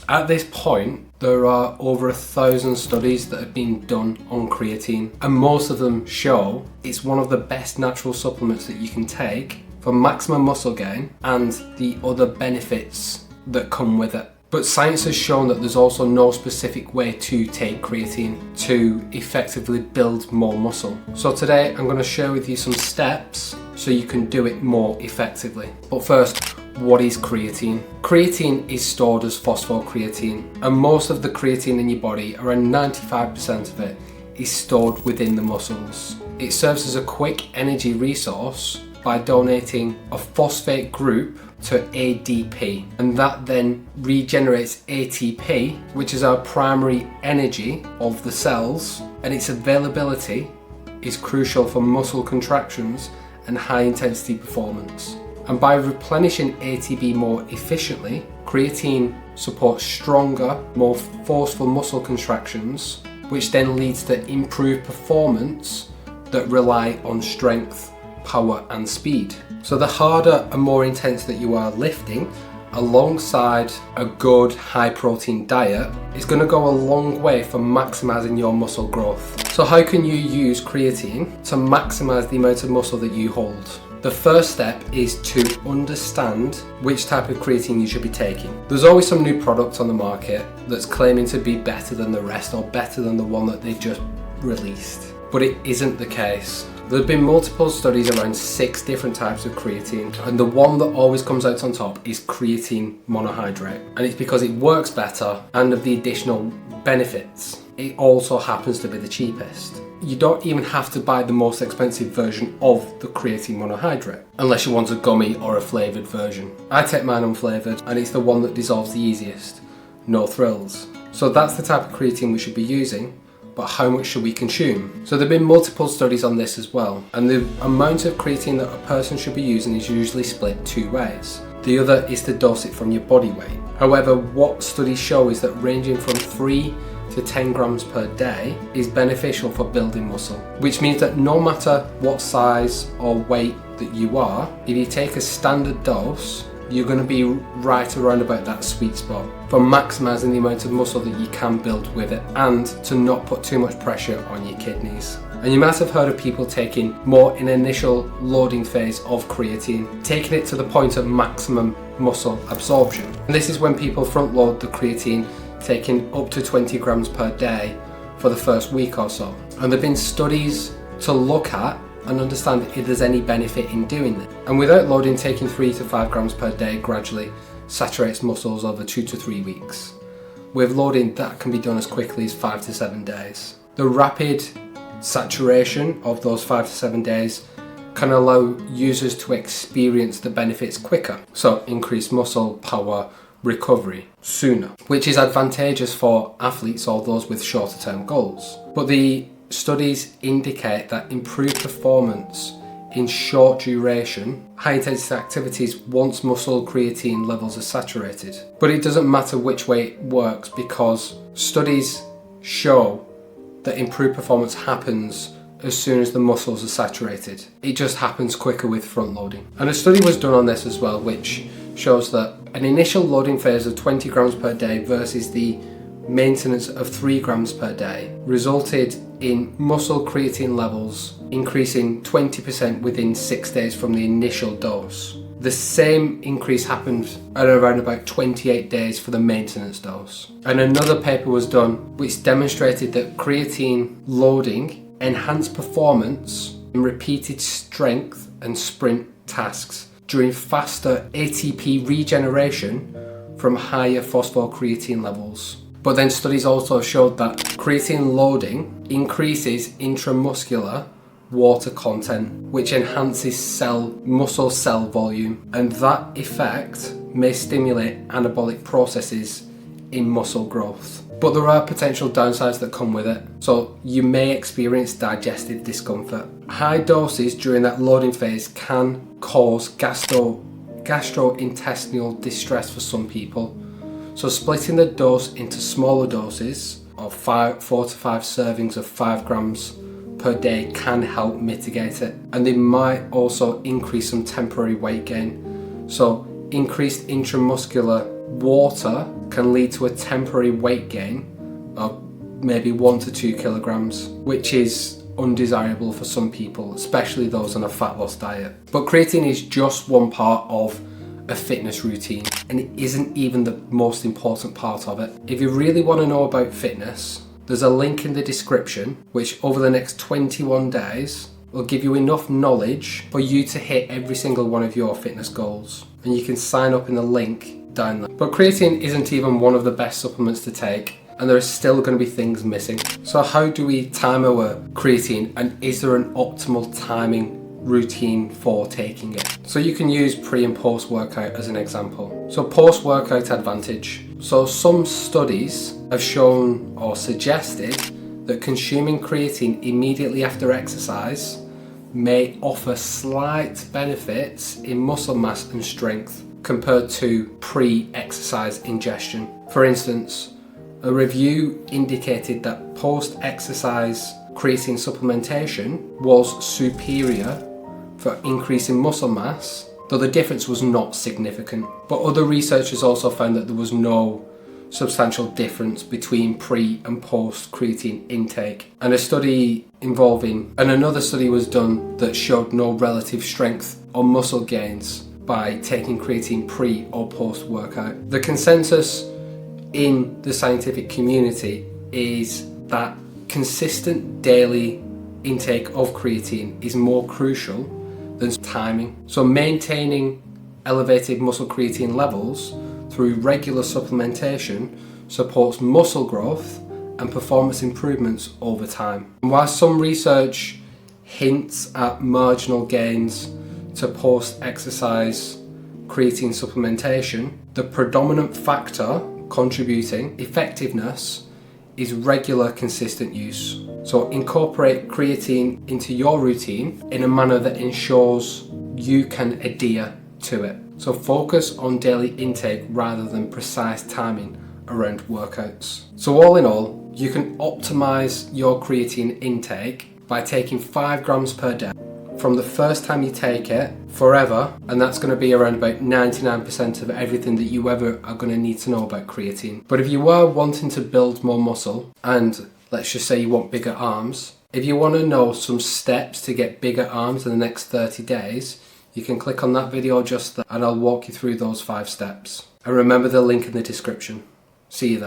At this point, there are over 1,000 studies that have been done on creatine, and most of them show it's one of the best natural supplements that you can take for maximum muscle gain and the other benefits that come with it. But science has shown that there's also no specific way to take creatine to effectively build more muscle. So today I'm going to share with you some steps so you can do it more effectively. But first, what is creatine? Creatine is stored as phosphocreatine, and most of the creatine in your body, around 95% of it, is stored within the muscles. It serves as a quick energy resource by donating a phosphate group to ADP, and that then regenerates ATP, which is our primary energy of the cells, and its availability is crucial for muscle contractions and high intensity performance. And by replenishing ATP more efficiently, creatine supports stronger, more forceful muscle contractions, which then leads to improved performance that rely on strength, power and speed. So the harder and more intense that you are lifting, alongside a good high protein diet, is going to go a long way for maximizing your muscle growth. So how can you use creatine to maximize the amount of muscle that you hold? The first step is to understand which type of creatine you should be taking. There's always some new product on the market that's claiming to be better than the rest or better than the one that they've just released, but it isn't the case. There have been multiple studies around 6 different types of creatine, and the one that always comes out on top is creatine monohydrate, and it's because it works better, and of the additional benefits, it also happens to be the cheapest. You don't even have to buy the most expensive version of the creatine monohydrate unless you want a gummy or a flavoured version. I take mine unflavoured, and it's the one that dissolves the easiest. No thrills. So that's the type of creatine we should be using. But how much should we consume? So there have been multiple studies on this as well, and the amount of creatine that a person should be using is usually split 2 ways. The other is to dose it from your body weight. However, what studies show is that ranging from 3 to 10 grams per day is beneficial for building muscle, which means that no matter what size or weight that you are, if you take a standard dose, you're going to be right around about that sweet spot for maximizing the amount of muscle that you can build with it, and to not put too much pressure on your kidneys. And you might have heard of people taking more in initial loading phase of creatine, taking it to the point of maximum muscle absorption. And this is when people front load the creatine, taking up to 20 grams per day for the first week or so. And there have been studies to look at and understand if there's any benefit in doing that. And without loading, taking 3 to 5 grams per day gradually saturates muscles over 2 to 3 weeks. With loading, that can be done as quickly as 5 to 7 days. The rapid saturation of those 5 to 7 days can allow users to experience the benefits quicker. So increased muscle power, recovery sooner, which is advantageous for athletes or those with shorter term goals. But the studies indicate that improved performance in short duration, high intensity activities once muscle creatine levels are saturated. But it doesn't matter which way it works, because studies show that improved performance happens as soon as the muscles are saturated. It just happens quicker with front loading. And a study was done on this as well, which shows that an initial loading phase of 20 grams per day versus the maintenance of 3 grams per day resulted in muscle creatine levels increasing 20% within 6 days from the initial dose. The same increase happened at around about 28 days for the maintenance dose. And another paper was done which demonstrated that creatine loading enhanced performance in repeated strength and sprint tasks during faster ATP regeneration from higher phosphocreatine levels. But then studies also showed that creatine loading increases intramuscular water content, which enhances muscle cell volume, and that effect may stimulate anabolic processes in muscle growth. But there are potential downsides that come with it, so you may experience digestive discomfort. High doses during that loading phase can cause gastrointestinal distress for some people. So splitting the dose into smaller doses of 4 to 5 servings of 5 grams per day can help mitigate it. And they might also increase some temporary weight gain. So increased intramuscular water can lead to a temporary weight gain of maybe 1 to 2 kilograms, which is undesirable for some people, especially those on a fat loss diet. But creatine is just one part of a fitness routine, and it isn't even the most important part of it. If you really want to know about fitness, there's a link in the description which over the next 21 days will give you enough knowledge for you to hit every single one of your fitness goals, and you can sign up in the link down there. But creatine isn't even one of the best supplements to take, and there are still going to be things missing. So how do we time our creatine, and is there an optimal timing routine for taking it? So you can use pre and post workout as an example. So post workout advantage. So some studies have shown or suggested that consuming creatine immediately after exercise may offer slight benefits in muscle mass and strength compared to pre-exercise ingestion. For instance, a review indicated that post-exercise creatine supplementation was superior for increasing muscle mass, though the difference was not significant. But other researchers also found that there was no substantial difference between pre and post creatine intake. And another study was done that showed no relative strength or muscle gains by taking creatine pre or post workout. The consensus in the scientific community is that consistent daily intake of creatine is more crucial than timing. So maintaining elevated muscle creatine levels through regular supplementation supports muscle growth and performance improvements over time. And while some research hints at marginal gains to post-exercise creatine supplementation, the predominant factor contributing effectiveness is regular, consistent use. So incorporate creatine into your routine in a manner that ensures you can adhere to it. So focus on daily intake rather than precise timing around workouts. So all in all, you can optimize your creatine intake by taking 5 grams per day from the first time you take it forever, and that's going to be around about 99% of everything that you ever are going to need to know about creatine. But if you are wanting to build more muscle, and let's just say you want bigger arms, if you want to know some steps to get bigger arms in the next 30 days, you can click on that video just there and I'll walk you through those 5 steps. And remember the link in the description. See you there.